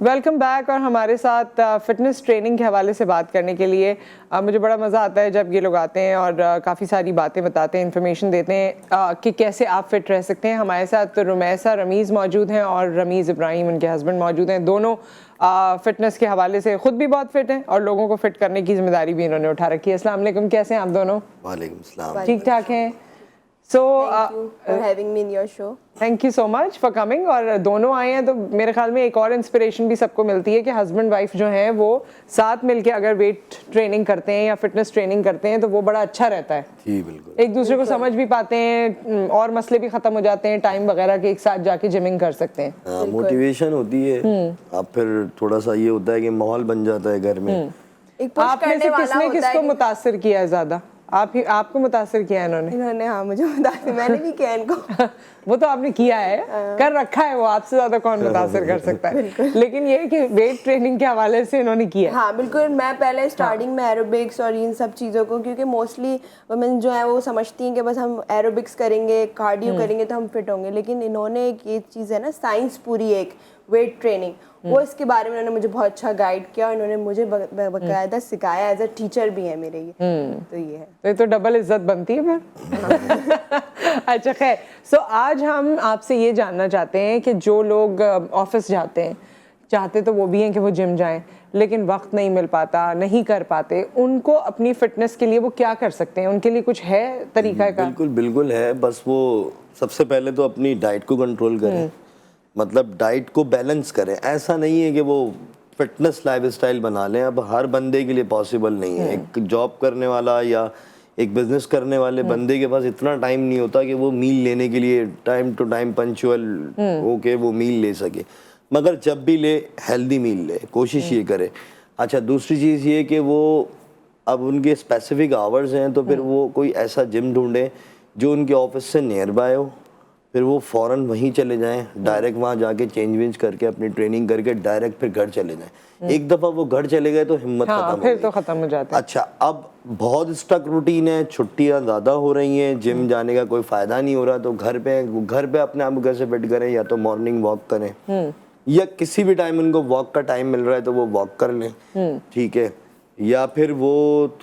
Welcome back. और हमारे साथ फिटनेस ट्रेनिंग के हवाले से बात करने के लिए मुझे बड़ा मज़ा आता है जब ये लोग आते हैं और काफ़ी सारी बातें बताते हैं, इन्फॉर्मेशन देते हैं कि कैसे आप फिट रह सकते हैं। हमारे साथ तो रुमैसा रमीज़ मौजूद हैं और रमीज़ इब्राहिम उनके हस्बैंड मौजूद हैं। दोनों फिटनेस के हवाले से ख़ुद भी बहुत फिट हैं और लोगों को फिट करने की जिम्मेदारी भी इन्होंने उठा रखी है। अस्सलाम वालेकुम, कैसे हैं आप दोनों? वालेकुम सलाम। ठीक ठाक हैं। So thank you so much for coming. और दोनों आए हैं तो मेरे ख्याल में एक और इंस्पिरेशन भी सबको मिलती है कि हस्बैंड वाइफ जो हैं वो साथ मिलके अगर वेट ट्रेनिंग करते हैं या फिटनेस ट्रेनिंग करते हैं तो वो बड़ा अच्छा रहता है। जी बिल्कुल, एक दूसरे को समझ भी पाते हैं और मसले भी खत्म हो जाते हैं, टाइम वगैरह के एक साथ जाके जिमिंग कर सकते हैं। मोटिवेशन होती है। आप फिर थोड़ा सा ये होता है कि माहौल बन जाता है घर में। आप में से किसने किसको मुतासिर किया है ज्यादा? आपको मुतासिर किया है इन्होंने? हाँ, मुझे मुतासिर, मैंने भी किया इनको। वो तो आपने किया है, कर रखा है, वो आपसे ज्यादा कौन मुतासिर कर सकता है। लेकिन ये कि वेट ट्रेनिंग के हवाले से इन्होंने किया है। हाँ बिल्कुल। मैं पहले स्टार्टिंग में एरोबिक्स और इन सब चीज़ों को, क्योंकि मोस्टली वुमेन जो है वो समझती हैं कि बस हम एरोबिक्स करेंगे, कार्डियो करेंगे तो हम फिट होंगे। लेकिन इन्होंने एक ये चीज़ है ना, साइंस पूरी एक वेट ट्रेनिंग, वो इसके बारे में इन्होंने मुझे बहुत अच्छा गाइड किया और इन्होंने मुझे बाकायदा सिखाया। एज अ टीचर भी है मेरे ये। तो ये है, तो ये तो डबल इज्जत बनती है फिर। अच्छा खैर, सो आज हम आपसे ये जानना चाहते हैं कि जो लोग ऑफिस जाते हैं, चाहते तो वो भी हैं कि वो जिम जाएं लेकिन वक्त नहीं मिल पाता, नहीं कर पाते, उनको अपनी फिटनेस के लिए वो क्या कर सकते हैं? उनके लिए कुछ है तरीका का? बिल्कुल बिल्कुल है। बस वो सबसे पहले तो अपनी डाइट को कंट्रोल करें, मतलब डाइट को बैलेंस करें। ऐसा नहीं है कि वो फिटनेस लाइफस्टाइल बना लें। अब हर बंदे के लिए पॉसिबल नहीं है। एक जॉब करने वाला या एक बिजनेस करने वाले बंदे के पास इतना टाइम नहीं होता कि वो मील लेने के लिए टाइम टू टाइम पंक्चुअल होके वो मील ले सके। मगर जब भी ले, हेल्दी मील ले, कोशिश ये करे। अच्छा, दूसरी चीज़ ये कि वो अब उनके स्पेसिफिक आवर्स हैं तो फिर वो कोई ऐसा जिम ढूंढें जो उनके ऑफिस से नियर बाय हो, फिर वो फ़ौरन वहीं चले जाएं, डायरेक्ट वहाँ जाके चेंज वेंज करके अपनी ट्रेनिंग करके डायरेक्ट फिर घर चले जाएं। एक दफ़ा वो घर चले गए तो हिम्मत खत्म फिर हो तो गई। खत्म हो जाता है। अच्छा, अब बहुत स्टक रूटीन है, छुट्टियाँ ज़्यादा हो रही हैं, जिम जाने का कोई फ़ायदा नहीं हो रहा, तो घर पे अपने आप को कैसे फिट करें? या तो मॉर्निंग वॉक करें या किसी भी टाइम उनको वॉक का टाइम मिल रहा है तो वो वॉक कर लें, ठीक है। या फिर वो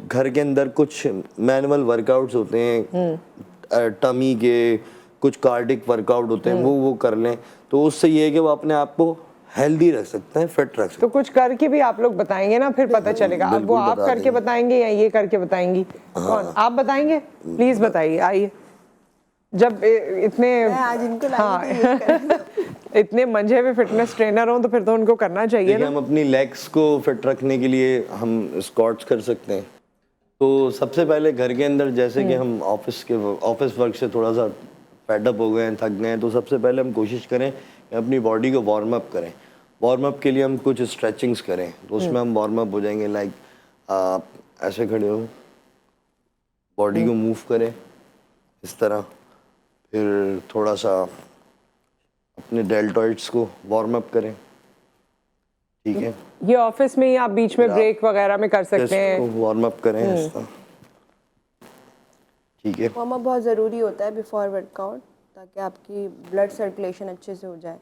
घर के अंदर कुछ मैनुअल वर्कआउट्स होते हैं, टमी के कुछ कार्डिक वर्कआउट होते हैं, वो कर लें। तो उससे ये है कि वो अपने आप को हेल्दी रख सकते हैं, फिट रख सकते हैं। तो कुछ करके भी आप लोग बताएंगे ना, फिर पता चलेगा। अब वो आप करके बताएंगे या ये करके बताएंगी? कौन? आप बताएंगे? प्लीज बताइए, आइए। जब इतने आज इनको इतने मंझे हुए फिटनेस ट्रेनर हो तो फिर तो उनको करना चाहिए ना। हम अपनी लेग्स को फिट रखने के लिए हम स्क्वाट्स कर सकते हैं। तो सबसे पहले घर के अंदर, जैसे कि हम ऑफिस वर्क से थोड़ा सा फेडअप हो गए हैं, थक गए हैं, तो सबसे पहले हम कोशिश करें कि अपनी बॉडी को वार्म अप करें। वार्म अप के लिए हम कुछ स्ट्रेचिंग्स करें, तो उसमें हम वार्म अप हो जाएंगे। लाइक आप ऐसे खड़े हो, बॉडी को मूव करें इस तरह, फिर थोड़ा सा अपने डेल्टॉइड्स को वार्म अप करें, ठीक है। ये ऑफिस में ही आप बीच में ब्रेक वगैरह में कर सकते हैं। वार्म अप करें इस तरह, ठीक है। वार्म अप बहुत ज़रूरी होता है बिफोर वर्कआउट, ताकि आपकी ब्लड सर्कुलेशन अच्छे से हो जाए।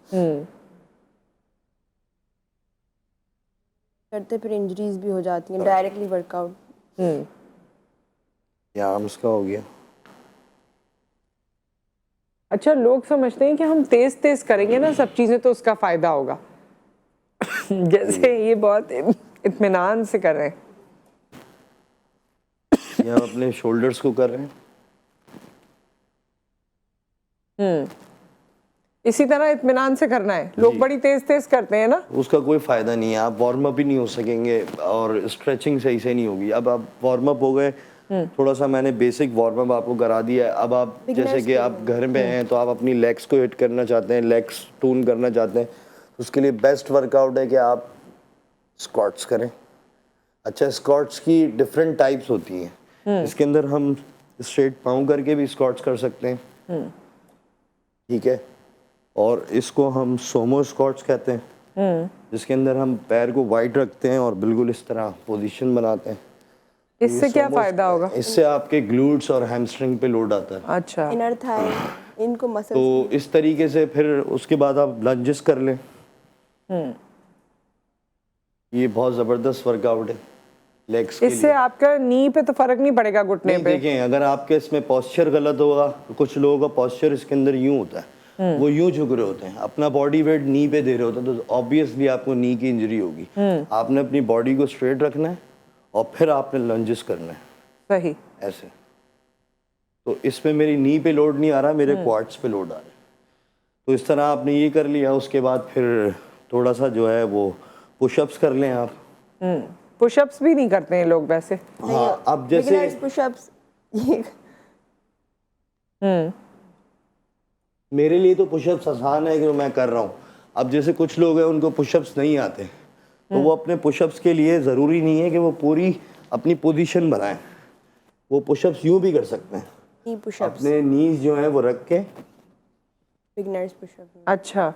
करते फिर इंजरीज भी हो जाती हैं डायरेक्टली वर्कआउट। ये आर्म्स का हो गया। अच्छा, लोग समझते हैं कि हम तेज तेज करेंगे ना सब चीजें तो उसका फायदा होगा। जैसे ये बहुत इत्मीनान से कर रहे हैं। ये हम अपने शोल्डर्स को कर रहे हैं। इसी तरह इत्मीनान से करना है। लोग बड़ी तेज तेज करते हैं ना, उसका कोई फायदा नहीं है। आप वार्म अप ही नहीं हो सकेंगे और स्ट्रेचिंग सही से नहीं होगी। अब आप वार्म अप हो गए, थोड़ा सा मैंने बेसिक वार्म अप आपको करा दिया है। अब आप जैसे कि आप घर में हैं तो आप अपनी लेग्स को हिट करना चाहते हैं, लेग्स टून करना चाहते हैं, तो उसके लिए बेस्ट वर्कआउट है कि आप स्क्वाट्स करें। अच्छा, स्क्वाट्स की डिफरेंट टाइप्स होती हैं। इसके अंदर हम स्ट्रेट पाँव करके भी स्क्वाट्स कर सकते हैं, ठीक है। और इसको हम सोमो स्क्वाट्स कहते हैं, जिसके अंदर हम पैर को वाइड रखते हैं और बिल्कुल इस तरह पोजीशन बनाते हैं। इससे क्या फायदा होगा? इससे आपके ग्लूट्स और हैमस्ट्रिंग पे लोड आता है। अच्छा, इनर थाई, इनको मसल्स। तो इस तरीके से फिर उसके बाद आप लंजेस कर लें, ये बहुत ज़बरदस्त वर्कआउट है लेग्स के इससे लिए। आपका नी पे तो फर्क नहीं पड़ेगा घुटने नहीं, पे? देखें अगर आपके इसमें पोस्चर गलत होगा, कुछ लोगों का पोस्चर इसके अंदर यूं होता है, वो यूं झुक रहे होते हैं, अपना बॉडी वेट नी पे दे रहे होते हैं, तो ऑब्वियसली आपको नी की इंजरी होगी। आपने अपनी बॉडी को स्ट्रेट रखना है और फिर आपने लंजेस करना है सही। ऐसे। तो इसमें मेरी नी पे लोड नहीं आ रहा, मेरे क्वाड्स पे लोड आ रहा है। तो इस तरह आपने ये कर लिया, उसके बाद फिर थोड़ा सा जो है वो पुशअप्स कर लें आप। पुशअप्स भी नहीं करते हैं लोग वैसे। हाँ, अब जैसे पुशअप्स मेरे लिए तो पुशअप्स आसान है कि मैं कर रहा हूँ। अब जैसे कुछ लोग हैं उनको पुशअप्स नहीं आते, तो वो अपने पुशअप्स के लिए ज़रूरी नहीं है कि वो पूरी अपनी पोजीशन बनाएं। वो पुशअप्स यूं भी कर सकते हैं, नी पुशअप्स, अपने नीज जो हैं वो रख के, बिगनर्स पुशअप। अच्छा,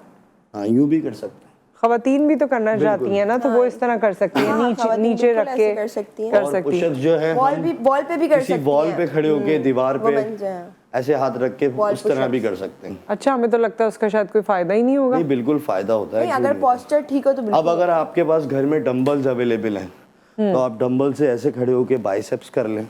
हाँ यूं भी कर सकते हैं। खवातीन भी तो करना चाहती हैं ना, तो वो इस तरह कर सकती हैं, नीचे नीचे रख के कर सकती हैं। कर और सकती हैं। पुशअप्स जो है वॉल पे भी कर किसी सकती वॉल हैं। पे खड़े होके दीवार वो पे बन जाए। ऐसे हाथ रख के Wall उस तरह भी कर सकते हैं। अच्छा, हमें तो लगता है उसका शायद कोई फायदा ही नहीं होगा। नहीं, बिल्कुल फायदा होता है। नहीं, क्यों अगर नहीं? पोस्चर ठीक हो तो अब बिल्कुल। अगर आपके पास घर में डंबल्स अवेलेबल हैं, तो आप डंबल से ऐसे खड़े होके बाइसेप्स कर लें।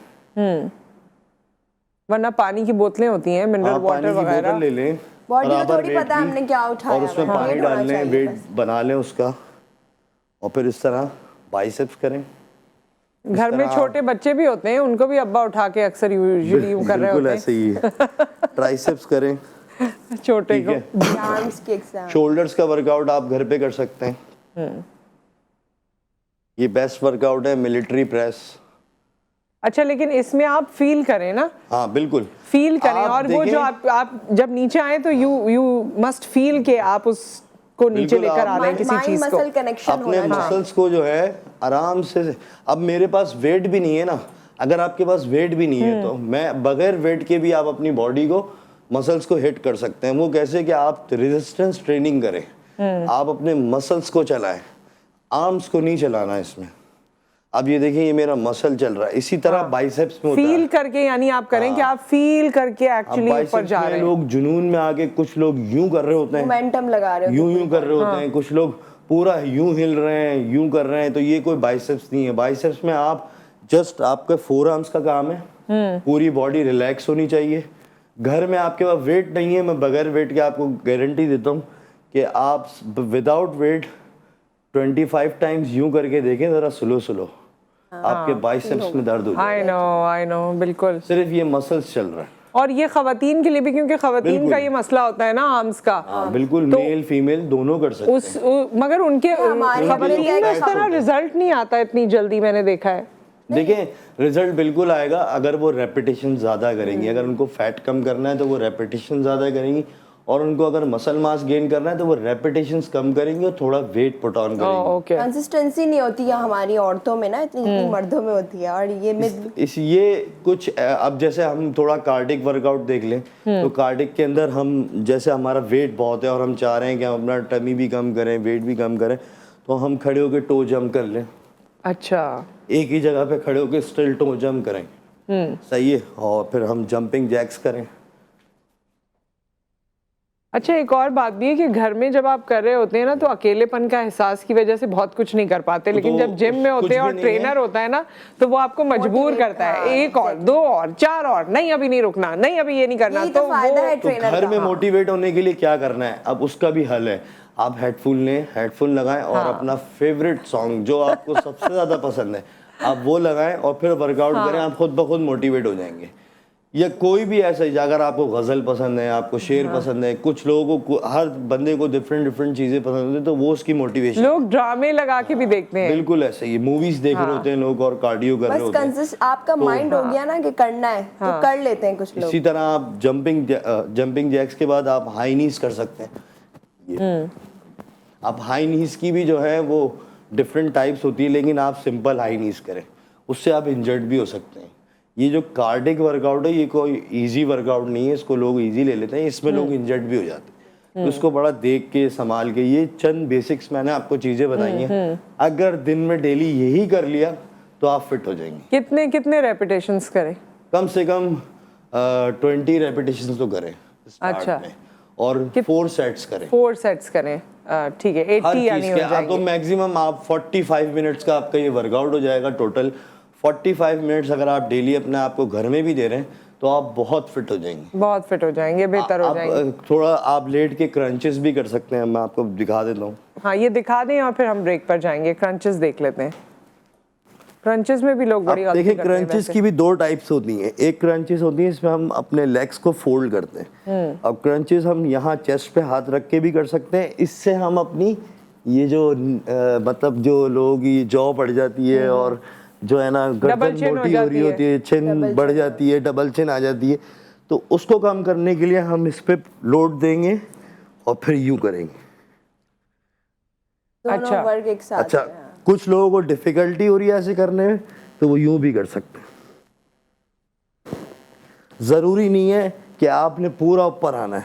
वरना पानी की बोतलें होती हैं, मिनरल आप वाटर पानी की वगैरह। बोतल ले लें, बॉडी को बराबर थोड़ी weight पता है की, हमने क्या उठाया और उसमें है, पानी weight होना डाल लें, चाहिए वेट बस। बना लें उसका, और फिर इस तरह बाइसेप्स करें। घर में छोटे बच्चे भी होते हैं, उनको भी अब्बा उठा के अक्सर यूजुअली यूं कर रहे बिल्कुल होते ऐसे ही ट्राइसेप्स करें, हैं छोटे ठीक को। है। आर्म्स के एग्जाम। शोल्डर्स का वर्कआउट आप घर पे कर सकते हैं। ये बेस्ट वर्कआउट है, मिलिट्री प्रेस। अच्छा, लेकिन इसमें आप फील करें ना, हाँ बिल्कुल फील करें, आप और वो देखें- जो आप जब नीचे आए तो यू मस्ट फील के आप उसको नीचे बिल्कुल, लेकर आ आप- रहे हैं किसी माइंड चीज को। मसल कनेक्शन अपने होना चाहिए। मसल्स को जो है आराम से। अब मेरे पास वेट भी नहीं है ना, अगर आपके पास वेट भी नहीं है तो मैं बगैर वेट के भी आप अपनी बॉडी को, मसल्स को हिट कर सकते हैं। वो कैसे कि आप रेजिस्टेंस ट्रेनिंग करें, आप अपने मसल्स को चलाएं, आर्म्स को नहीं चलाना इसमें। अब ये देखिए, ये मेरा मसल चल रहा है, इसी तरह बाइसेप्स में होता है। फील करके, यानी आप करें कि आप फील करके एक्चुअली ऊपर बाइसेप्स जा में रहे हैं। लोग जुनून में आके कुछ लोग यूं कर रहे होते हैं, मोमेंटम लगा रहे हो। यूं कर रहे होते हैं, कुछ लोग पूरा यूं हिल रहे हैं, यूं कर रहे हैं। तो ये कोई बाइसेप्स नहीं है। बाइसेप्स में आप जस्ट, आपके फोर आर्म्स का काम है, पूरी बॉडी रिलैक्स होनी चाहिए। घर में आपके पास वेट नहीं है, मैं बगैर वेट के आपको गारंटी देता हूँ कि आप विदाउट वेट 25 टाइम्स यूं करके देखें जरा, स्लो आपके बाइसेप्स में दर्द हो जाएगा। आई नो बिल्कुल। सिर्फ ये मसल्स चल रहा है। और ये खवातीन के लिए भी, क्योंकि खवातीन बिल्कुल। का ये मसला होता है ना आर्म्स का। हाँ बिल्कुल, तो मेल फीमेल दोनों कर सकते हैं। मगर उनके हमारे खवातीन यहाँ में इस तरह रिजल्ट नहीं आता इतनी जल्दी, मैंने देखा है। देखें, रिजल्ट बिल्कुल आएगा अगर वो रेपिटेशन ज़्यादा करेंगी। अगर उनको फैट कम करना है तो वो रेपिटेशन ज़्यादा करेंगी, और उनको अगर मसल मास गेन करना है तो वो रेपिटेशंस कम करेंगी और थोड़ा वेट पुट ऑन करेंगी। ओके। कंसिस्टेंसी नहीं होती है हमारी औरतों में ना, इतनी जितनी मर्दों में होती है। और ये ये कुछ, अब जैसे हम थोड़ा कार्डिक वर्कआउट देख लें, तो कार्डिक के अंदर हम, जैसे हमारा वेट बहुत है और हम चाह रहे हैं कि हम अपना टमी भी कम करें, वेट भी कम करें, तो हम खड़े होकर टो जंप कर लें। अच्छा, एक ही जगह पे खड़े होकर स्टिल टो जंप करें, सही है। और फिर हम जंपिंग जैक्स करें। अच्छा, एक और बात भी है कि घर में जब आप कर रहे होते हैं ना, तो अकेलेपन का एहसास की वजह से बहुत कुछ नहीं कर पाते, लेकिन जब जिम में होते हैं और ट्रेनर होता है ना, तो वो आपको मजबूर करता है, एक और, दो और, चार और, नहीं अभी नहीं रुकना, नहीं अभी ये नहीं करना। यही तो फायदा है तो ट्रेनर घर में का। मोटिवेट होने के लिए क्या करना है, अब उसका भी हल है। आप हेडफोन लें, हेडफोन लगाएं और अपना फेवरेट सॉन्ग जो आपको सबसे ज्यादा पसंद है आप वो लगाएं और फिर वर्कआउट करें। आप खुद ब खुद मोटिवेट हो जाएंगे। या कोई भी ऐसा ही, अगर आपको गजल पसंद है, आपको शेर पसंद है, कुछ लोगों को, हर बंदे को डिफरेंट चीजें पसंद होती है, तो वो उसकी मोटिवेशन। लोग ड्रामे लगा के भी देखते हैं। बिल्कुल ऐसे ही मूवीज देख रहे होते हैं लोग और कार्डियो कर रहे होते हैं। आपका माइंड हो गया ना कि करना है, तो कर लेते हैं कुछ लोग। इसी तरह आप जंपिंग जैक्स के बाद आप हाई नीज कर सकते हैं। ये आप हाई नीज की भी जो है वो डिफरेंट टाइप्स होती है, लेकिन आप सिंपल हाई नीज करें, उससे आप इंजर्ड भी हो सकते हैं। ये जो कार्डिक वर्कआउट है, ये कोई इजी वर्कआउट नहीं है, इसको लोग इजी ले लेते हैं, इसमें लोग इंजर्ड भी हो जाते हैं। तो इसको बड़ा देख के, संभाल के, ये चंद बेसिक्स मैंने आपको चीजें बताई हैं। अगर दिन में डेली यही कर लिया तो आप फिट हो जाएंगे। कितने कितने रेपिटेशंस करें? कम से कम 20 रेपिटेशंस तो करें स्टार्ट अच्छा। में, और 4 सेट्स करें। 4 सेट्स करें। ठीक है, हर 80 यानी चीज हो के। तो जाएंगे। मैक्सिमम आप 45 मिनट्स का आपका ये वर्कआउट हो जाएगा टोटल। 45 मिनट्स अगर आप डेली अपने आप को घर में भी दे रहे हैं तो आप बहुत फिट हो जाएंगे, बहुत फिट हो जाएंगे, बेहतर हो जाएंगे। आप थोड़ा आप लेट के क्रंचेस भी कर सकते हैं, मैं आपको दिखा देता हूँ। हाँ, ये दिखा दें और फिर हम ब्रेक पर जाएंगे। क्रंचेस देख लेते हैं। क्रंचेस में भी लोग बड़ी अब गलती देखिए, करते हैं क्रंचेस वैसे। की भी 2 टाइप्स होती हैं। एक क्रंचेस होती है इसमें हम अपने लेग्स को फोल्ड करते हैं। अब क्रंचेस हम यहाँ चेस्ट पे हाथ रख के भी कर सकते हैं। इससे हम अपनी ये जो मतलब जो लोगों की जॉ बढ़ जाती है और जो है ना गर्दन chin हो मोटी हो रही जाती होती है, चिन बढ़ जाती है, डबल चिन आ जाती है, तो उसको कम करने के लिए हम इस पे लोड देंगे और फिर यूं करेंगे। दोनों वर्क एक साथ। अच्छा, कुछ लोगों को डिफिकल्टी हो रही है ऐसे करने में तो वो यूं भी कर सकते हैं। जरूरी नहीं है कि आपने पूरा ऊपर आना है,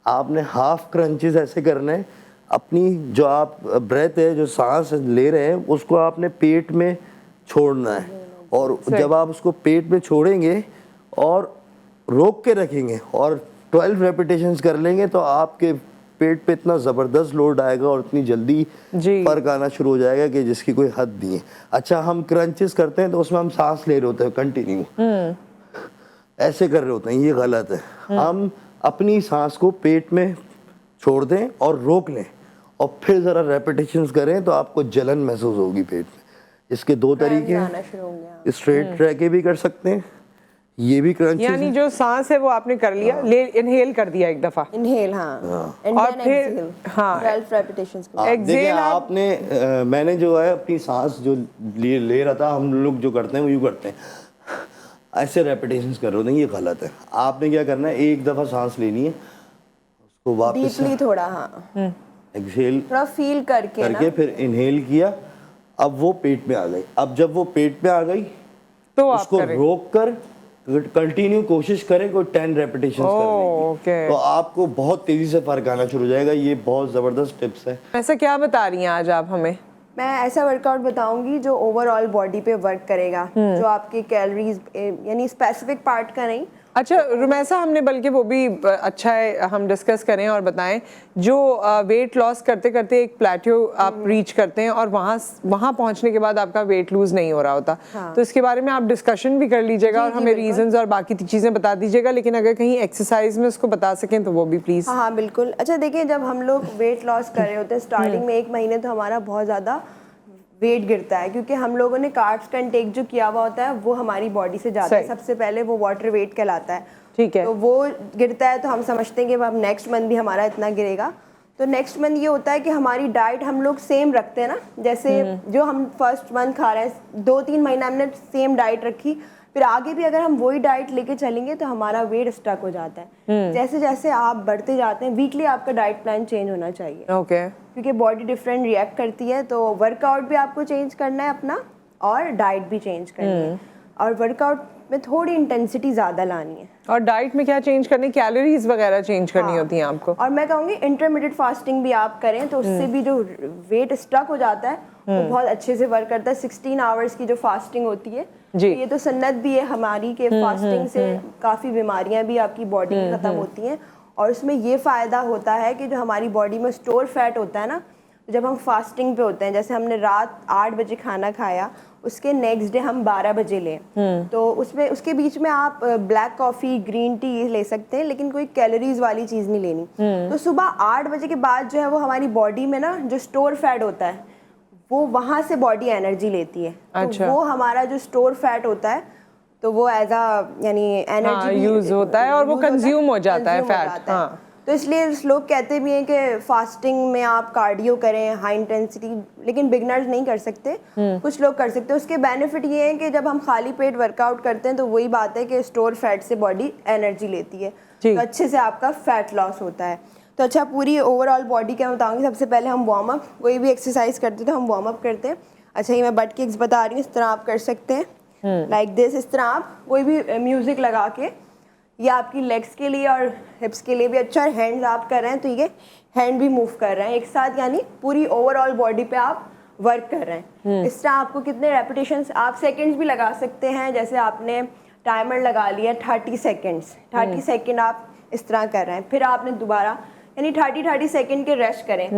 आपने हाफ क्रंचेस ऐसे करने हैं। अपनी जो आप ब्रेथ है, जो सांस ले रहे हैं, उसको आपने पेट में छोड़ना है, और जब आप उसको पेट में छोड़ेंगे और रोक के रखेंगे और 12 रेपिटेशंस कर लेंगे तो आपके पेट पे इतना ज़बरदस्त लोड आएगा और इतनी जल्दी फर्क आना शुरू हो जाएगा कि जिसकी कोई हद नहीं है। अच्छा, हम क्रंचेस करते हैं तो उसमें हम सांस ले रहे होते हैं कंटिन्यू, ऐसे कर रहे होते हैं, ये गलत है। हम अपनी सांस को पेट में छोड़ दें और रोक लें और फिर ज़रा रेपिटेशंस करें तो आपको जलन महसूस होगी पेट में। इसके 2 तरीके हैं, स्ट्रेट रह के भी कर सकते हैं, ये भी क्रंचेस यानी जो सांस है वो आपने कर लिया, ले इनहेल कर दिया एक दफा, इनहेल, हाँ, और फिर हाँ 12 रेपिटेशंस। देखिए आपने मैंने जो है अपनी सांस जो ले रहा था, हम लोग जो करते हैं वो यूँ करते हैं, ऐसे रेपिटेशंस कर रहे होते हैं, ये गलत है। आपने क्या करना है, एक दफा सांस लेनी है, उसको वापस डीपली थोड़ा, हाँ, एक्सहेल थोड़ा फील करके फिर इनहेल किया। अब वो पेट में आ गई। अब जब वो पेट में आ गई तो आप उसको रोक कर कंटिन्यू कोशिश करें, कोई 10 रेपिटेशंस करने की, तो आपको बहुत तेजी से फर्क आना शुरू हो जाएगा। ये बहुत जबरदस्त टिप्स है। ऐसा क्या बता रही हैं आज आप हमें? मैं ऐसा वर्कआउट बताऊंगी जो ओवरऑल बॉडी पे वर्क करेगा, जो आपकी कैलोरीज, यानी स्पेसिफिक पार्ट का नहीं। अच्छा रुमैसा, हमने बल्कि वो भी अच्छा है हम डिस्कस करें और बताएं, जो वेट लॉस करते करते एक प्लेट्यू आप रीच करते हैं और वहाँ पहुँचने के बाद आपका वेट लूज नहीं हो रहा होता, तो इसके बारे में आप डिस्कशन भी कर लीजिएगा और हमें रीजंस और बाकी चीज़ें बता दीजिएगा, लेकिन अगर कहीं एक्सरसाइज में उसको बता सकें तो वो भी प्लीज़। हाँ बिल्कुल। अच्छा देखिए, जब हम लोग वेट लॉस कर रहे होते हैं स्टार्टिंग में 1 महीने, तो हमारा बहुत ज़्यादा वेट गिरता है, क्योंकि हम लोगों ने कार्ब्स का इंटेक जो किया हुआ होता है वो हमारी बॉडी से जाता है। सबसे पहले वो वाटर वेट कहलाता है, ठीक है, तो वो गिरता है, तो हम समझते हैं कि अब नेक्स्ट मंथ भी हमारा इतना गिरेगा। तो नेक्स्ट मंथ ये होता है कि हमारी डाइट हम लोग सेम रखते हैं ना, जैसे जो हम फर्स्ट मंथ खा रहे हैं, 2-3 महीना हमने सेम डाइट रखी, फिर आगे भी अगर हम वही डाइट लेके चलेंगे तो हमारा वेट स्टक हो जाता है। जैसे जैसे आप बढ़ते जाते हैं, वीकली आपका डाइट प्लान चेंज होना चाहिए, ओके, क्योंकि बॉडी डिफरेंट रिएक्ट करती है। तो वर्कआउट भी आपको चेंज करना है अपना, और डाइट भी चेंज करनी है, और वर्कआउट में थोड़ी इंटेंसिटी ज़्यादा लानी है। और डाइट में क्या चेंज करनी, कैलोरीज वगैरह चेंज करनी होती हैं आपको। और मैं कहूँगी इंटरमीडिएट फास्टिंग भी आप करें तो उससे भी जो वेट स्टक हो जाता है वो बहुत अच्छे से वर्क करता है। 16 आवर्स की जो फास्टिंग होती है, जी, ये तो सुन्नत भी है हमारी के फास्टिंग से काफ़ी बीमारियां भी आपकी बॉडी में ख़त्म होती हैं। और उसमें ये फ़ायदा होता है कि जो हमारी बॉडी में स्टोर फैट होता है ना, जब हम फास्टिंग पे होते हैं, जैसे हमने रात 8 बजे खाना खाया, उसके नेक्स्ट डे हम 12 बजे लें, तो उसमें उसके बीच में आप ब्लैक कॉफ़ी, ग्रीन टी ले सकते हैं, लेकिन कोई कैलोरीज वाली चीज़ नहीं लेनी। तो सुबह 8 बजे के बाद जो है वो हमारी बॉडी में ना जो स्टोर फैट होता है वो वहाँ से बॉडी एनर्जी लेती है। अच्छा। तो वो हमारा जो स्टोर फैट होता है तो वो एज अ यानी एनर्जी यूज होता है और वो कंज्यूम हो जाता है फैट। हाँ, तो इसलिए लोग कहते भी हैं कि फास्टिंग में आप कार्डियो करें हाई इंटेंसिटी, लेकिन बिगनर्स नहीं कर सकते, कुछ लोग कर सकते हैं। उसके बेनिफिट ये हैं कि जब हम खाली पेट वर्कआउट करते हैं तो वही बात है कि स्टोर फैट से बॉडी एनर्जी लेती है, तो अच्छे से आपका फैट लॉस होता है। तो अच्छा, पूरी ओवरऑल बॉडी क्या बताऊंगी। सबसे पहले हम वार्म अप, कोई भी एक्सरसाइज करते तो हम वार्म अप करते हैं। अच्छा, ये मैं बट किक्स बता रही हूँ, इस तरह आप कर सकते हैं, लाइक दिस। इस तरह आप कोई भी म्यूजिक लगा के, ये आपकी लेग्स के लिए और हिप्स के लिए भी अच्छा है। हैंड्स आप कर रहे हैं तो ये हैंड भी मूव कर रहे हैं एक साथ, यानी पूरी ओवरऑल बॉडी पे आप वर्क कर रहे हैं। इस तरह आपको कितने रेपिटेशंस, आप सेकंड्स भी लगा सकते हैं, जैसे आपने टाइमर लगा लिया 30 सेकंड्स, 30 सेकंड आप इस तरह कर रहे हैं, फिर आपने दोबारा यानी 30-30 सेकेंड के रेस्ट करें।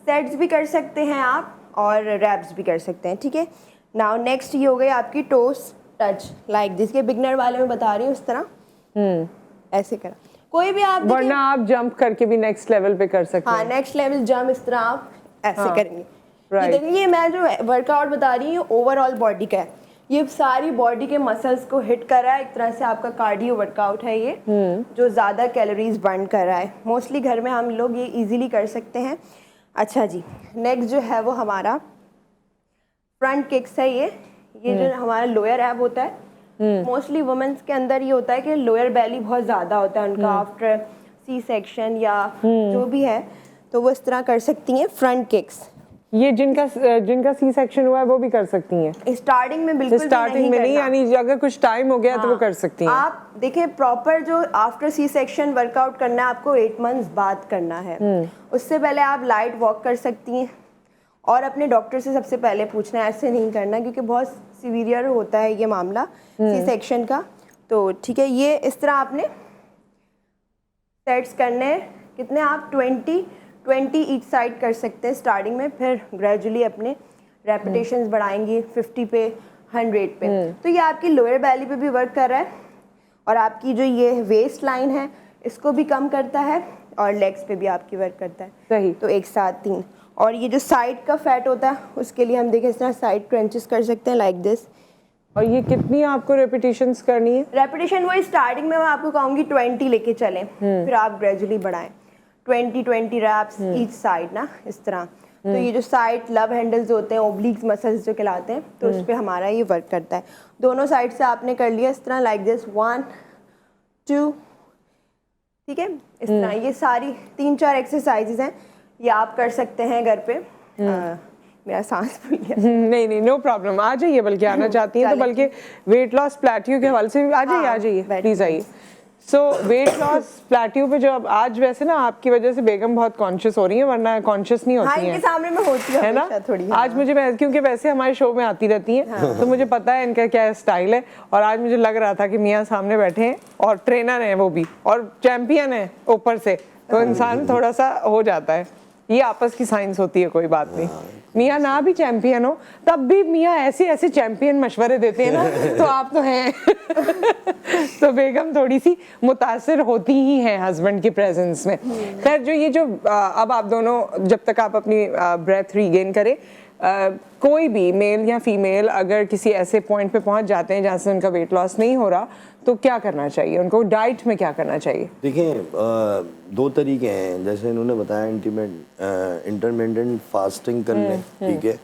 सेट्स भी कर सकते हैं आप और रैप्स भी कर सकते हैं, ठीक है। नाउ नेक्स्ट ये हो गई आपकी टोस टच, लाइक दिस के बिगनर वाले में बता रही हूँ, इस तरह ऐसे करा। कोई भी आप वरना आप जंप करके भी नेक्स्ट लेवल पे कर सकते हैं। हाँ, नेक्स्ट लेवल जंप इस तरह आप ऐसे करेंगे। ये right. देखिए, ये मैं जो वर्कआउट बता रही हूँ ओवरऑल बॉडी का है, ये सारी बॉडी के मसल्स को हिट कर रहा है। एक तरह से आपका कार्डियो वर्कआउट है ये, जो ज़्यादा कैलोरीज बर्न कर रहा है। मोस्टली घर में हम लोग ये इजीली कर सकते हैं। अच्छा जी, नेक्स्ट जो है वो हमारा फ्रंट किक्स है। ये जो हमारा लोअर एब होता है, मोस्टली वुमेन्स के अंदर ये होता है कि लोअर बेली बहुत ज़्यादा होता है उनका आफ्टर सी सेक्शन या जो भी है, तो वो इस तरह कर सकती हैं फ्रंट किक्स। ये जिनका सी सेक्शन हुआ है वो भी कर सकती हैं। स्टार्टिंग में बिल्कुल स्टार्टिंग में नहीं, यानी अगर कुछ टाइम हो गया तो वो कर सकती हैं। आप देखिए, प्रॉपर जो आफ्टर सी सेक्शन वर्कआउट करना है आपको 8 मंथ्स बाद करना है। उससे पहले आप लाइट वॉक कर सकती हैं और अपने डॉक्टर से सबसे पहले पूछना है, ऐसे नहीं करना क्योंकि बहुत सीवियर होता है ये मामला सी सेक्शन का। तो ठीक है, ये इस तरह आपने सेट्स करने हैं। कितने आप 20 ईच साइड कर सकते हैं स्टार्टिंग में, फिर ग्रेजुअली अपने रेपिटेशंस बढ़ाएंगे 50 पे 100 पे। तो ये आपकी लोअर बैली पे भी वर्क कर रहा है और आपकी जो ये वेस्ट लाइन है इसको भी कम करता है और लेग्स पे भी आपकी वर्क करता है। सही। तो एक साथ 3। और ये जो साइड का फैट होता है उसके लिए हम देखें इस तरह साइड क्रंचेस कर सकते हैं लाइक दिस। और ये कितनी आपको रेपिटेशंस करनी है? रेपिटेशन वही स्टार्टिंग में मैं आपको कहूँगी 20 लेके चलें, फिर आप ग्रेजुअली बढ़ाएं 20 रैप्स ईच साइड ना, इस तरह। तो ये जो साइड लव हैंडल्स होते हैं, ओब्लिक्स मसल्स जो कहलाते हैं, तो उस पर हमारा ये वर्क करता है। दोनों साइड से आपने कर लिया इस तरह लाइक दिस 1 2, ठीक है, इस तरह। ये सारी 3-4 एक्सरसाइजेज हैं, ये आप कर सकते हैं घर पे। मेरा सांस फूल गया। नहीं, नो प्रॉब्लम, आ जाइए, बल्कि आना चाहती हैं तो बल्कि वेट लॉस प्लेट्यू के हवाले से आ जाइए, प्लीज आइए। सो वेट लॉस प्लेट्यू पे जो अब आज वैसे ना आपकी वजह से बेगम बहुत कॉन्शियस हो रही है, वरना कॉन्शियस नहीं होती इनके सामने में होती है ना थोड़ी। आज मुझे क्योंकि वैसे हमारे शो में आती रहती हैं तो मुझे पता है इनका क्या स्टाइल है। और आज मुझे लग रहा था कि मियाँ सामने बैठे हैं और ट्रेनर हैं वो भी, और चैंपियन है ऊपर से, तो इंसान थोड़ा सा हो जाता है। ये आपस की साइंस होती है, कोई बात नहीं। मियाँ ना भी चैंपियन हो तब भी मियाँ ऐसे चैंपियन मशवरे देते हैं ना, तो आप तो हैं। तो बेगम थोड़ी सी मुतासिर होती ही हैं हस्बैंड की प्रेजेंस में। खैर, जो अब आप दोनों जब तक आप अपनी ब्रेथ रीगेन करें, कोई भी मेल या फीमेल अगर किसी ऐसे पॉइंट पे पहुंच जाते हैं जहाँ से उनका वेट लॉस नहीं हो रहा, तो क्या करना चाहिए उनको? डाइट में क्या करना चाहिए? देखिए, 2 तरीके हैं, जैसे इन्होंने बताया इंटरमिटेंट फास्टिंग कर लें, ठीक है।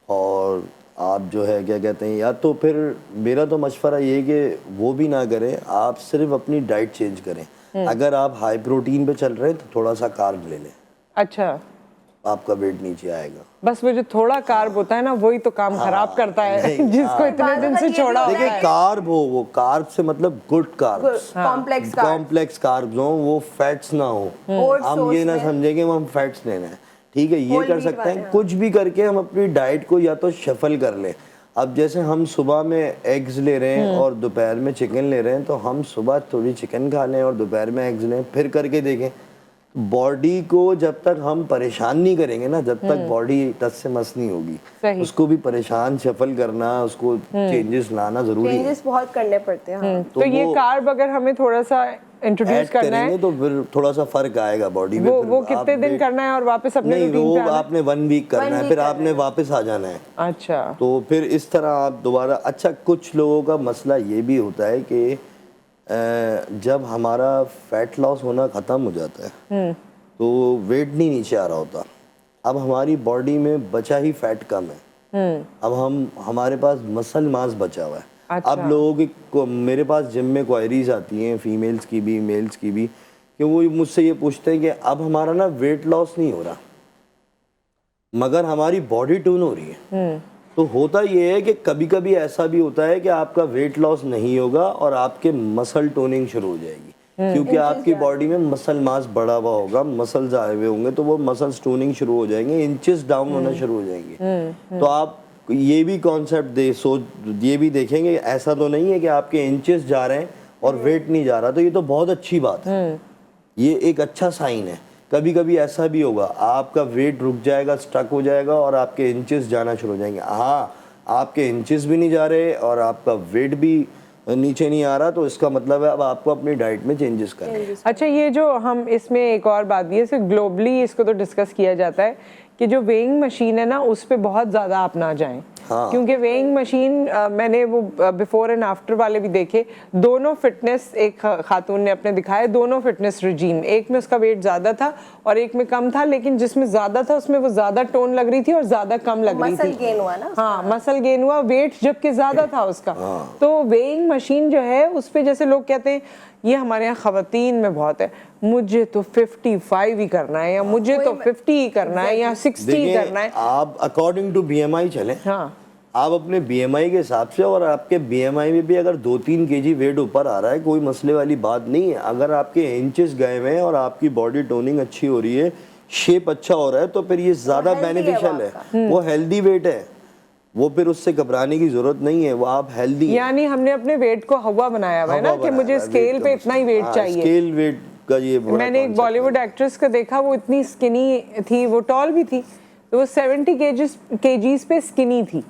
और आप जो है क्या कहते हैं, या तो फिर मेरा तो मशवरा ये है कि वो भी ना करें, आप सिर्फ अपनी डाइट चेंज करें। अगर आप हाई प्रोटीन पे चल रहे हैं तो थोड़ा सा कार्ब ले लें। अच्छा, आपका वेट नीचे आएगा। बस वो जो थोड़ा कार्ब होता है ना, वही तो काम खराब करता है, जिसको इतने दिन से छोड़ा होता देखिए, है। कार्ब हो, वो कार्ब से मतलब गुड कार्ब्स, कॉम्प्लेक्स कार्ब्स हो, वो फैट्स ना हो। हम ये ना समझे कि हम फैट्स लेना है, ठीक है। ये कर सकते हैं, कुछ भी करके हम अपनी डाइट को या तो शफल कर लें। अब जैसे हम सुबह में एग्स ले रहे हैं और दोपहर में चिकन ले रहे हैं, तो हम सुबह थोड़ी चिकन खा लें और दोपहर में एग्स लें, फिर करके देखें। बॉडी को जब तक हम परेशान नहीं करेंगे ना, जब तक बॉडी टस से मस नहीं होगी। उसको भी परेशान शफल करना, उसको चेंजेस लाना जरूरी है। चेंजेस बहुत करने पड़ते हैं। तो ये कार्ब अगर हमें थोड़ा सा इंट्रोड्यूस करना है तो फिर थोड़ा सा फर्क आएगा बॉडी में। वो कितने दिन करना है और वापस अपने रूटीन पे आना है? आपने 1 वीक करना है, फिर आपने वापस आ जाना है। अच्छा, तो फिर इस तरह आप दोबारा। अच्छा, कुछ लोगों का मसला ये भी होता है कि जब हमारा फैट लॉस होना ख़त्म हो जाता है तो वेट नहीं नीचे आ रहा होता। अब हमारी बॉडी में बचा ही फैट कम है। अब हमारे पास मसल मास बचा हुआ है। अच्छा। अब लोगों की मेरे पास जिम में क्वायरीज आती हैं, फीमेल्स की भी मेल्स की भी, कि वो मुझसे ये पूछते हैं कि अब हमारा ना वेट लॉस नहीं हो रहा मगर हमारी बॉडी टून हो रही है। तो होता ये है कि कभी कभी ऐसा भी होता है कि आपका वेट लॉस नहीं होगा और आपके मसल टोनिंग शुरू हो जाएगी, क्योंकि आपकी बॉडी में मसल मास बढ़ा हुआ होगा, मसल्स आए हुए होंगे, तो वो मसल्स टोनिंग शुरू हो जाएंगे, इंचेस डाउन होना शुरू हो जाएंगे। तो आप ये भी कॉन्सेप्ट ये भी देखेंगे, ऐसा तो नहीं है कि आपके इंचेस जा रहे हैं और वेट नहीं जा रहा, तो ये तो बहुत अच्छी बात है। ये एक अच्छा साइन है। कभी कभी ऐसा भी होगा, आपका वेट रुक जाएगा, स्टक हो जाएगा और आपके इंचेस जाना शुरू हो जाएंगे। हाँ, आपके इंचेस भी नहीं जा रहे और आपका वेट भी नीचे नहीं आ रहा, तो इसका मतलब है अब आपको अपनी डाइट में चेंजेस करने हैं। अच्छा, ये जो हम इसमें एक और बात भी है, सिर्फ ग्लोबली इसको तो डिस्कस किया जाता है कि जो वेइंग मशीन है ना, उस पे बहुत ज़्यादा आप ना जाएं। हाँ। क्योंकि वेइंग मशीन मैंने वो बिफोर एंड आफ्टर वाले भी देखे, दोनों फिटनेस, एक खातून ने अपने दिखाए, दोनों फिटनेस रिजीम, एक में उसका वेट ज़्यादा था और एक में कम था, लेकिन जिसमें ज़्यादा था उसमें वो ज़्यादा टोन लग रही थी और ज़्यादा कम लग रही थी। मसल गेन हुआ ना। हाँ, मसल गेन हुआ, वेट जबकि ज़्यादा था उसका। तो वेइंग मशीन जो है उस पे जैसे लोग कहते हैं, ये हमारे यहाँ खवातीन में बहुत है, मुझे तो 55 ही करना है, या मुझे तो 50 ही करना है, या 60 ही करना है। आप अकॉर्डिंग टू BMI चलें। हाँ, आप अपने BMI के हिसाब से, और आपके BMI में भी अगर 2-3 kg वेट ऊपर आ रहा है, कोई मसले वाली बात नहीं है। अगर आपके इंचेस गए हुए हैं और आपकी बॉडी टोनिंग अच्छी हो रही है, शेप अच्छा हो रहा है, तो फिर ये ज़्यादा बेनिफिशियल है। वो हेल्दी वेट है, वो फिर उससे घबराने की जरूरत नहीं है, वो आप हेल्दी हैं। यानी हमने अपने वेट को हवा बनाया हुआ है ना, कि मुझे स्केल पे इतना ही वेट चाहिए। स्केल वेट का ये बड़ा मैंने एक बॉलीवुड एक्ट्रेस को देखा, वो इतनी स्किनी थी, वो टॉल भी थी, तो वो 70 kgs पे स्किनी थी,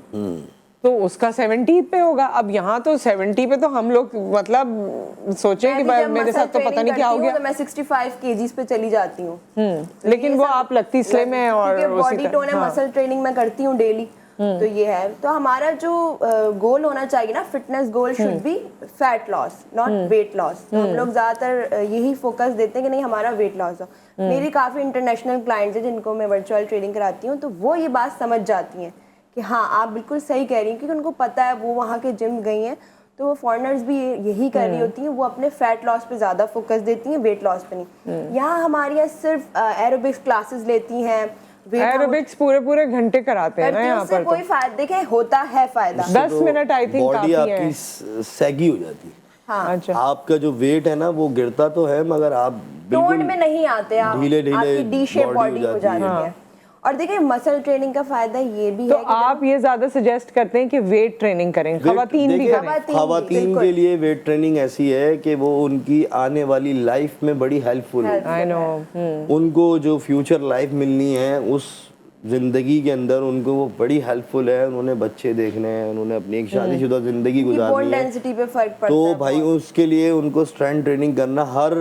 तो उसका 70 पे होगा। अब यहाँ तो 70 पे तो हम लोग मतलब सोचे कि मेरे साथ तो पता नहीं क्या हो गया। तो मैं 65 kgs पे चली जाती हूँ। लेकिन वो आप लगती स्लिम है और बॉडी टोन है, मसल ट्रेनिंग मैं करती हूँ डेली। तो ये है, तो हमारा जो गोल होना चाहिए ना, fitness goal should be fat loss, not weight loss. तो हम लोग ज्यादातर यही फोकस देते हैं कि नहीं, हमारा वेट लॉस हो। मेरी काफी इंटरनेशनल क्लाइंट्स हैं जिनको मैं वर्चुअल ट्रेनिंग कराती हूँ, तो वो ये बात समझ जाती हैं कि हाँ, आप बिल्कुल सही कह रही हैं, क्योंकि उनको पता है, वो वहाँ के जिम गई हैं, तो वो फॉरेनर्स भी यही कर रही होती हैं, वो अपने फैट लॉस पे ज़्यादा फोकस देती हैं, वेट लॉस पे नहीं। यहाँ हमारे यहाँ सिर्फ एरोबिक्स क्लासेस लेती हैं, एरोबिक्स पूरे घंटे कराते हैं ना यहाँ पर। कोई फायदा, देखें, होता है फायदा। 10 मिनट आई थिंक बॉडी काफी है। आपकी सैगी हो जाती है। हाँ, अच्छा, आपका जो वेट है ना, वो गिरता तो है, मगर आप टोन बिल्कुल में नहीं आते, आप ढीले-ढीले आपकी डी शेप बॉडी हो जाती हाँ। है। और देखिए, मसल ट्रेनिंग का फायदा ये भी तो है कि आप ये ज्यादा सजेस्ट करते हैं कि वेट ट्रेनिंग करें, खवातीन भी करें। खवातीन के लिए वेट ट्रेनिंग ऐसी है कि वो उनकी आने वाली लाइफ में बड़ी हेल्पफुल है। I know. उनको जो फ्यूचर लाइफ मिलनी है, उस जिंदगी के अंदर उनको वो बड़ी हेल्पफुल है। उन्होंने बच्चे देखने हैं, उन्होंने अपनी एक शादीशुदा जिंदगी गुजारनी बोन है, डेंसिटी पे फर्क पड़ता तो है भाई उसके लिए उनको स्ट्रेंथ ट्रेनिंग करना, हर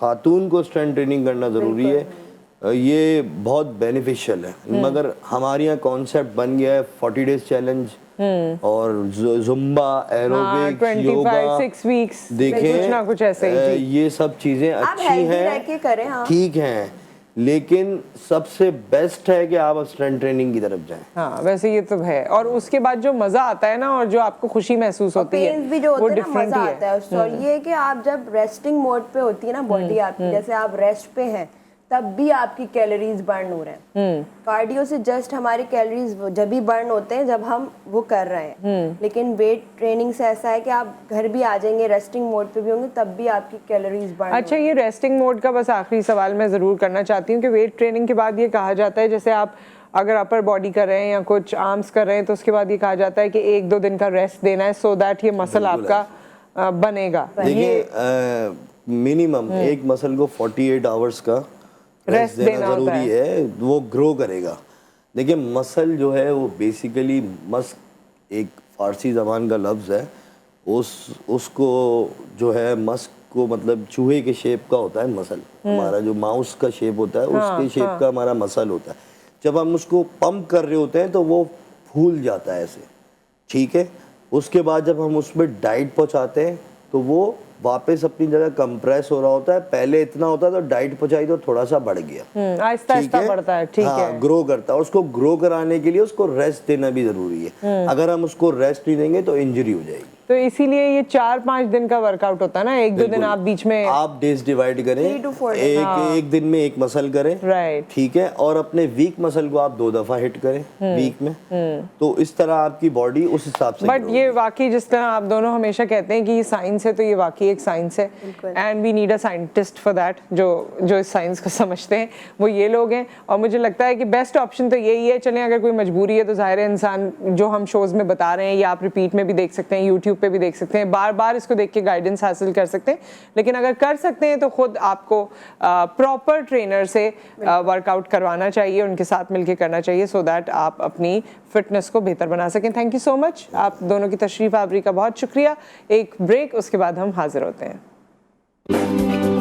खातून को स्ट्रेंथ ट्रेनिंग करना ज़रूरी है। ये बहुत बेनिफिशियल है। मगर हमारे यहाँ कॉन्सेप्ट बन गया है 40 डेज चैलेंज और जुम्बा, एरोबिक्स, योगा, 6 वीक्स, देखें कुछ ना कुछ ऐसे ही। ये सब चीज़ें आप अच्छी हेल्दी रह के करें, हैं, हाँ। ठीक हैं, लेकिन सबसे बेस्ट है कि आप स्ट्रेंथ ट्रेनिंग की तरफ जाएं। हाँ, वैसे ये तो है। और उसके बाद जो मजा आता है ना, और जो आपको खुशी महसूस होती है, पेन्स भी जो वो होते हैं ना, डिफरेंट मजा ही आता है उससे। और ये है कि आप जब रेस्टिंग मोड पे होती है ना बॉडी आपकी, जैसे आप रेस्ट पे हैं, तब भी आपकी कैलोरीज बर्न हो रहे हैं। कार्डियो से जस्ट हमारी कैलोरीज जब भी बर्न होते हैं जब हम वो कर रहे हैं। लेकिन वेट ट्रेनिंग से ऐसा है कि आप घर भी आ जाएंगे, रेस्टिंग मोड पे भी होंगे, तब भी आपकी कैलोरीज बर्न। अच्छा, ये रेस्टिंग मोड का बस आखिरी सवाल मैं ज़रूर करना चाहती हूँ कि वेट ट्रेनिंग के बाद ये कहा जाता है, जैसे आप अगर अपर बॉडी कर रहे हैं या कुछ आर्म्स कर रहे हैं, तो उसके बाद ये कहा जाता है कि 1-2 दिन का रेस्ट देना है, सो दैट ये मसल आपका बनेगा। देखिए, मिनिमम एक मसल को 48 आवर्स का रेस्ट देना जरूरी है, वो ग्रो करेगा। देखिए, मसल जो है वो बेसिकली मस्क एक फारसी ज़बान का लफ्ज़ है, उसको जो है मस्क को मतलब चूहे के शेप का होता है मसल। हमारा जो माउस का शेप होता है, उसके शेप का हमारा मसल होता है। जब हम उसको पंप कर रहे होते हैं तो वो फूल जाता है ऐसे, ठीक है। उसके बाद जब हम उसमें डाइट पहुंचाते हैं तो वो वापस अपनी जगह कंप्रेस हो रहा होता है। पहले इतना होता है तो डाइट पहुंचाई तो थोड़ा सा बढ़ गया, आहिस्ता आहिस्ता बढ़ता है, ठीक है। ग्रो करता है। उसको ग्रो कराने के लिए उसको रेस्ट देना भी जरूरी है। अगर हम उसको रेस्ट नहीं देंगे तो इंजरी हो जाएगी। तो इसीलिए ये 4-5 दिन का वर्कआउट होता है ना, 1-2 दिन आप बीच में आप डेज डिवाइड करें, 3 to 4 एक दिन में एक मसल करें, राइट, ठीक है। और अपने वीक मसल को आप 2 दफा हिट करें वीक में, तो इस तरह आपकी बॉडी उस हिसाब से। बट ये वाकई जिस तरह आप दोनों हमेशा कहते हैं कि ये साइंस है, तो ये वाकई एक साइंस है, and we need a scientist for that, जो इस साइंस को समझते हैं, वो ये लोग हैं। और मुझे लगता है कि बेस्ट ऑप्शन तो यही है। चलें, अगर कोई मजबूरी है तो ज़ाहिर है इंसान, जो हम शोज़ में बता रहे हैं, या आप रिपीट में भी देख सकते हैं यूट्यूब यूट्यूब पे भी देख सकते हैं, बार बार इसको देख के गाइडेंस हासिल कर सकते हैं, लेकिन अगर कर सकते हैं तो खुद आपको प्रॉपर ट्रेनर से वर्कआउट करवाना चाहिए, उनके साथ मिलके करना चाहिए, सो दैट आप अपनी फिटनेस को बेहतर बना सकें। थैंक यू सो मच, आप दोनों की तशरीफ आवरी का बहुत शुक्रिया। एक ब्रेक, उसके बाद हम हाजिर होते हैं।